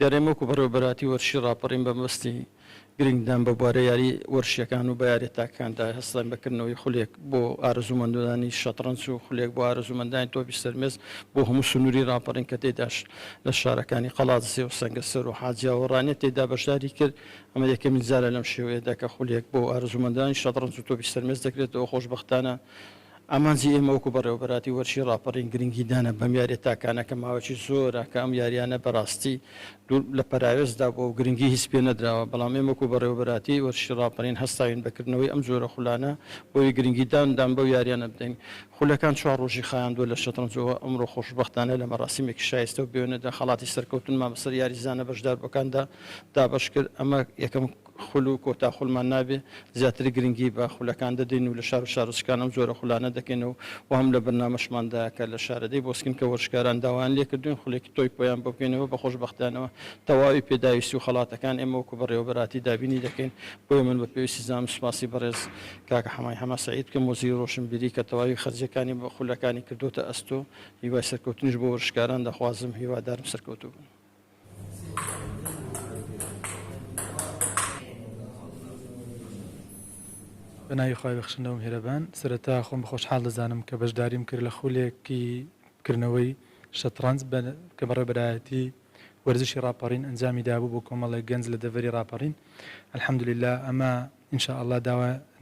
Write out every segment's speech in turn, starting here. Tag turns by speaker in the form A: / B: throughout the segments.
A: دیارێمەکو بەڕێوەبەراتی وەرشی ڕاپەڕین بە مەستی گرنگدان بە بوارە یاری وەرشیەکان و بە یاریتاکاندا هەستان بەکردنەوەی خولێک بۆ ئارزومەندانی شەترەنج و خولێک بۆ ئارزومەندانی تۆپی سەرمێز بۆ هەموو سنووری ڕاپەڕین کە تێداش لە شارەکانی قەڵاتزێ و سەنگەسەر و حاجیاوەڕانێت تێدا بەشداری کرد ئەمە یەکەمین جارە لەم شێوەیەدا کە خولێک بۆ ئارزومەندانی شەترەنج و تۆپی سەرمێز دەکرێتەوە خۆشبەختانە ئامانجی ئێمە وەکو بەڕێوەبەراتی وەرشی ڕاپەڕین گرنگی دانە بەم یاریتاکانە کە ماوەی زۆرە کە ئەم یاریانە بەڕاستی لە پەراوێزدا بۆ گرنگی هیچ پێ نەدراوە بەڵام ئێمە وەکو بەڕێوەبەراتی وەرشی ڕاپەڕین هەستاوین بەکردنەوەی ئەم جۆرە خولانە بۆی گرنگیدان بەو یاریانە بدەین خولەکان چوار ڕۆژی خایاندووە لە شەترەنجەوە ئەمڕۆ خۆشبەختانە لە مەراسیمێکی شایستە و بێوێنەدا خەڵاتی سەرکەوتن مامەسەر یاریزانە بەشدار بەکاندا دابەش کرد ئەمە یەکەم خول و کۆتا خولمان نابێ زیاتر گرنگی بە خولەکان دەدەین و لە شار و شارستکان ئەم جۆرە خولانە دەکەینەوە و هەم لە بەرنامەشماندا کە لە شارەدەی بۆسکن کە وەرشکاران داوایان لێکردوین خولێکی تۆی پۆیان بکەینەوە بە خۆشبەختانەوە تەواوی پێداویستی و خەڵاتەکان ئێمە وەکو بەڕێوەبەراتی دابینی دەکەین بۆیە من بە پێویستی زانم سوپاسی بەڕێز کاکە حەمای هەما سەعید کە مۆزیری ڕۆشنبیری کە تەواوی خەرجەکانی بە خولەکانی کردوتە ئەستۆ هیوای سەرکەوتنیش بۆ وەرشکاران دەخوازم هیوادارم سەرکەوتوو بن.
B: بەناوی خوای بەخشندەوە و میهرەبان سەرەتا خۆم خۆشحاڵ دەزانم کە بەشداریم کرد لە خولێکی کردنەوەی شەترەنج کە بەڕێوەبەرایەتی وەرزشی ڕاپەڕین ئەنجامی دابوو بۆ کۆمەڵێک گەنج لە دەڤەری ڕاپەڕین ئەلحەمدوللیلا ئەمە ئینشاءالله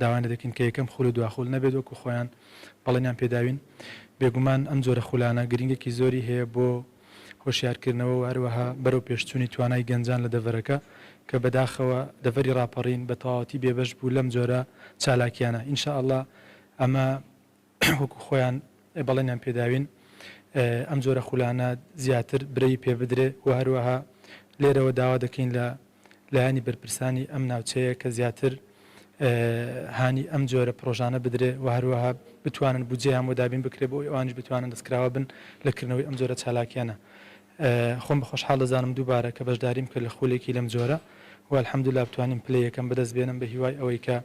B: داوانە دەکەین کە یەکەم خول و دواخول نەبێت وەکو خۆیان بەڵێنیان پێداوین بێگومان ئەم جۆرە خولانە گرنگێکی زۆری هەیە بۆ هۆشیارکردنەوە و هەروەها بەرەو پێشچوونی توانای گەنجان لە دەڤەرەکە کە بەداخەوە دەڤەری ڕاپەڕین بە تەواوەتی بێبەش بوو لەم جۆرە چالاکیانە ئینشاءالله ئەمە وەکو خۆیان بەڵێنیان پێداوین ئەم جۆرە خولانە زیاتر برەی پێ بدرێ و هەروەها لێرەوە داوا دەکەین لە لایانی بەرپرسانی ئەم ناوچەیە کە زیاتر هانی ئەم جۆرە پرۆژانە بدرێ و هەروەها بتوانن بودجێیان بۆ دابین بکرێ بۆ ئەوانش بتوانن دەستکراوە بن لەکردنەوەی ئەم جۆرە چالاکیانە خۆم بە خۆشحاڵ دەزانم دووبارە کە بەشداریم کرد لە خولێکی لەم جۆرە و الحەمدوللا بتوانین پلەی یەکەم بەدەست بێنم بە هیوای ئەوەی کە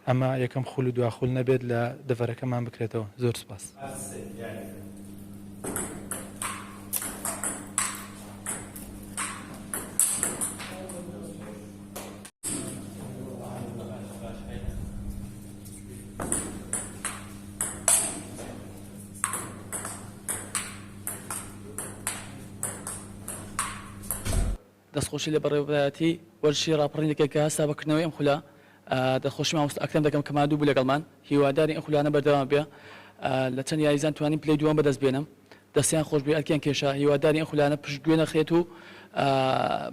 B: ئەمە یەکەم خول و دواخول نەبێت لە دەڤەرەکەمان بکرێتەوە زۆر سوپاس.
C: دەستخۆشی لە بەڕێوەبەراتی وەرشی ڕاپەڕین دەکەین کە هەستا بەکردنەوەی ئەم خولە دەستخۆشی مامۆستا ئەکرەم دەکەم کە مادوو بوو لەگەڵمان هیواداری ئەم خولانە بەردەوام بێ لە چەند یاریزان توانین پلەی دووەم بەدەست بێنم دەستیان خۆش بێ ئەرکیان کێشە هیواداری ئەم خولانە پشتگوێ نەخرێت و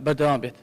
C: بەردەوام بێت.